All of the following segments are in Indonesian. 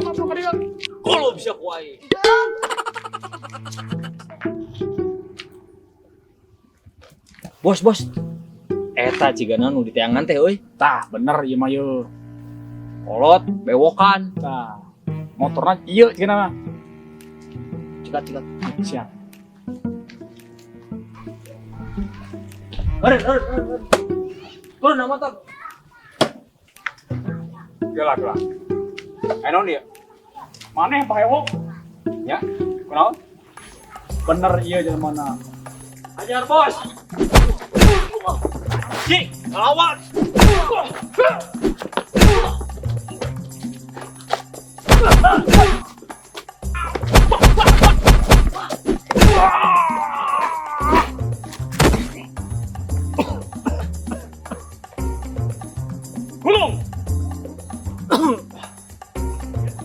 masuk ka diyo. Kulob siya kuay. Bos. Eta cigana nu diteangan teh euy. Tah, bener ieu mah yeuh. Kolot, bewokan. Tah. Motorna ieu cenah mah. Cikat. Siap. Aren. Turun na motor. Gelah. Ayo dia. Mana yang pakai wok? Ya, kunaon? Bener iya jelema na. Ajar bos. Cik, lawan. Gulung.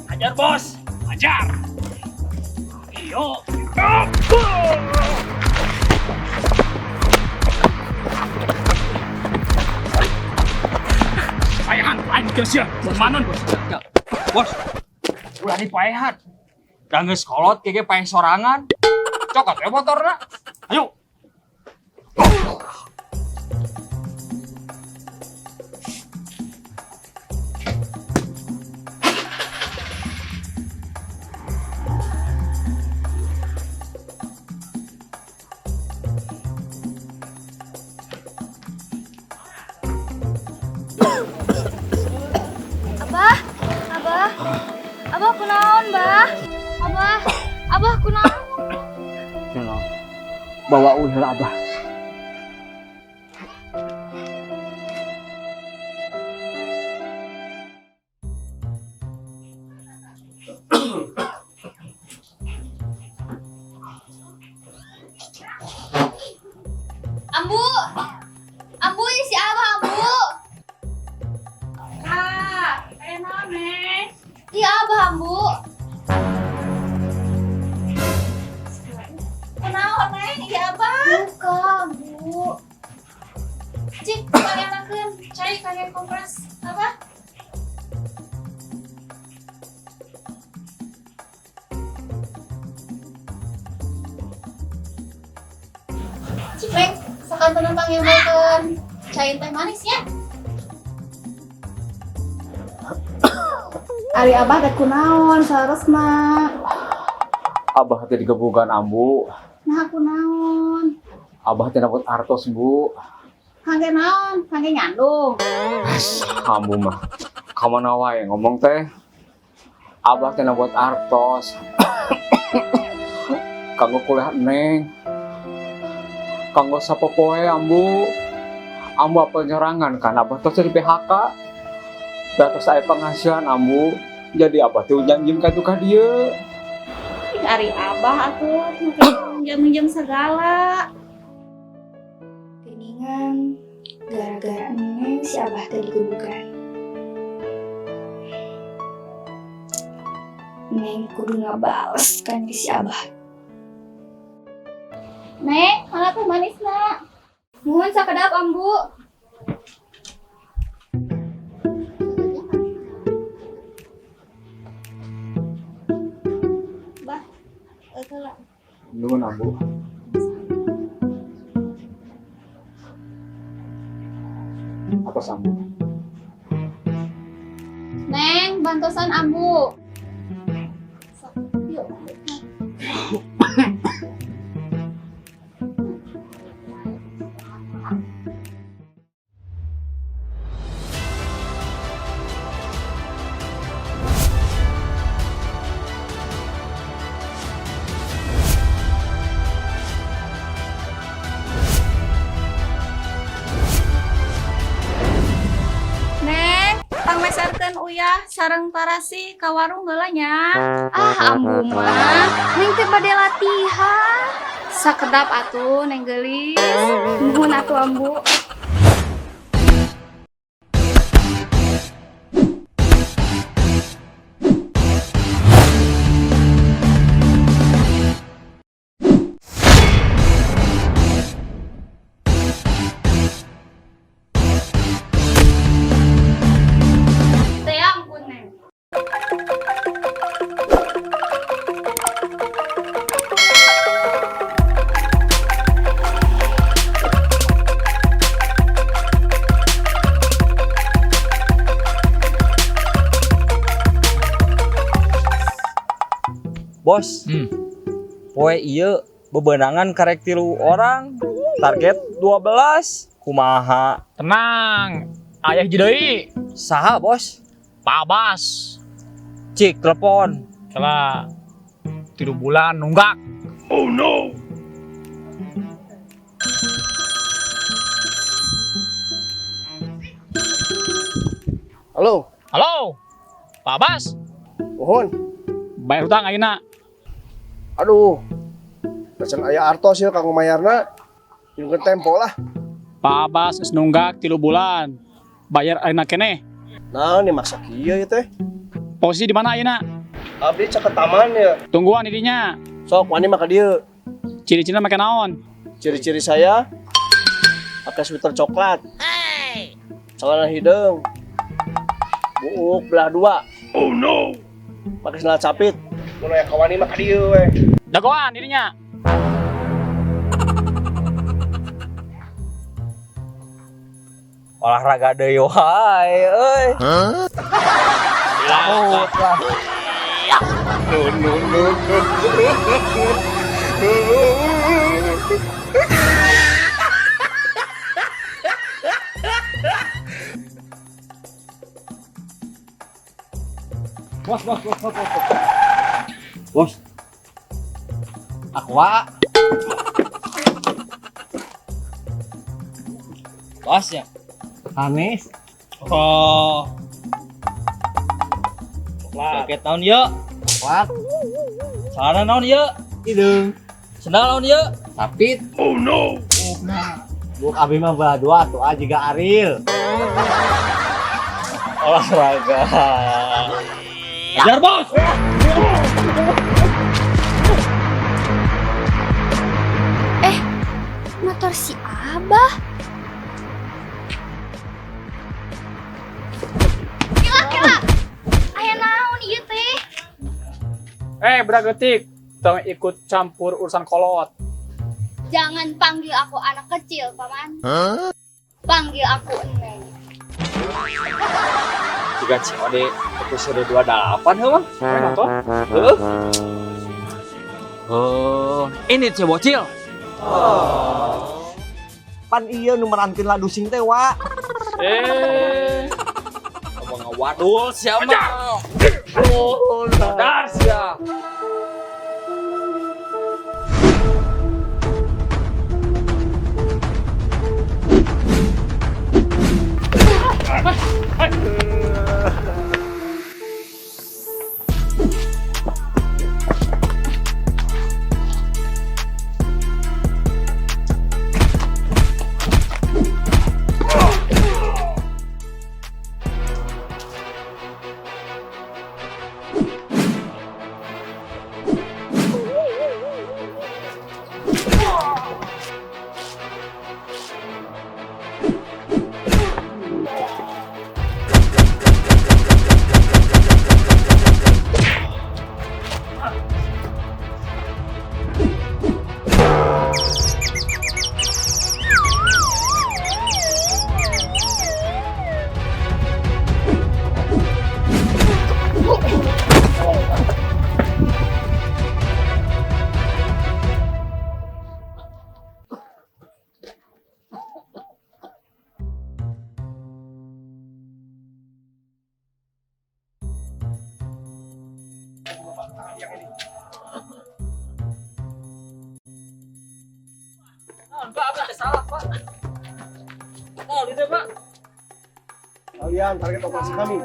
Ajar bos. Ajar. Iyo. Payahan, lain geus ya. Manon. Bos. Ulah dipaehan. Da geus kolot kege paeh sorangan. Cokot we motorna. Ayo. Abah kunaon, Bah? Abah kunaon? Bawa ular abah. Ambu ini si Abah, Ambu. Kak, enak nih. Iya Abah, Ambu. Kenapa nih? Iya Abah. Buka, Ambu. Cik, kalian akan cari kalian kompres apa? Cik, Neng, sakan penumpang yang makan cair teh manis ya. Ari Abah teh kunaon saresna? Abah teh digebugan ambu. Nah kunaon? Abah teh dapat artos, Bu. Kangge naon? Kangge nyandung. Ambu mah kamana wae ngomong teh. Abah teh dapat artos. Kanggo kuliah Neng. Kanggo sapopoe ambu. Ambu apa nyerangan kan Abah terus di PHK. Terus saya penghasilan ambu. Jadi Abah teh janjin ka tuh dieu. Ari Abah atuh minjem segala. Geningan gara-gara Neng si Abah teh digebukan. Neng kudu ngabales kan si Abah. Nek, mana teh manisna? Nuhun sakedap Ambu. Bah, eueuh. Nuhun ambu. Apa ambu? Neng, bantosan Ambu. Yuk. Meserkeun uyah sareng tarasi ka warung heula nya. Ah Ambu mah Neng teh bade latihan. Sakedap atuh Neng geulis. Nuhun atuh Ambu. Teh ampun Neng. Bos, poe ieu bebenangan karek 3 orang, target 12. Kumaha? Tenang, ayah jidoi. Saha, Bos? Pak Bas. Cik, telepon. Kala 3 bulan nunggak. Oh no. Halo, Halo. Pak Bas, mohon. bayar hutang ayeuna. Aduh, pesen aya artos ya kanggo mayarna. Yung tempo lah. Pak Bas geus nunggak 3 bulan. Bayar ayeuna keneh. Nah, ini maksa kieu ya teh. Posisi di mana ayeuna? Abdi cek ke taman ya. Tungguan di dinya. Sok wani maka dia. Ciri-cirinya make naon? Ciri-ciri saya pakai sweater coklat. Celana hidung. Buuk belah 2. Oh no. Pakai sandal capit. Mun aya kawani maka dia we. Jagoan di dinya. Olahraga deui wae euy. Laut lah. Bos. Aqua. Bos ya. Hanis. Oh. Jaket naon yeu? Coklat. Celana naon yeu? Hidung. Sendal naon yeu? Sapit. Oh no. Buk abi mah belah 2 tuh aja juga Aril. Olahraga. Ajar bos. Motor si Abah. Kira-kira aya naon ieu teh? Bragetik. Tong ikut campur urusan kolot. Jangan panggil aku anak kecil, Paman. Panggil aku Eneng. Juga COD episode 28 heuh. Kenapa? Oh, ini cewek bocil. Pan iya nu merankeun ladu sing teh wa. Ngomong ngawadul siapa? Oh, sadar sia. Kalian target operasi kami.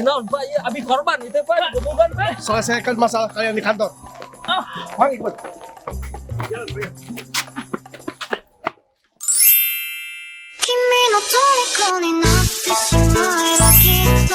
Naon Pak, ya abi korban itu Pak, gebugan Pak. Selesaikan masalah kalian di kantor. Bang ikut. 君の虜になってしまえばきっと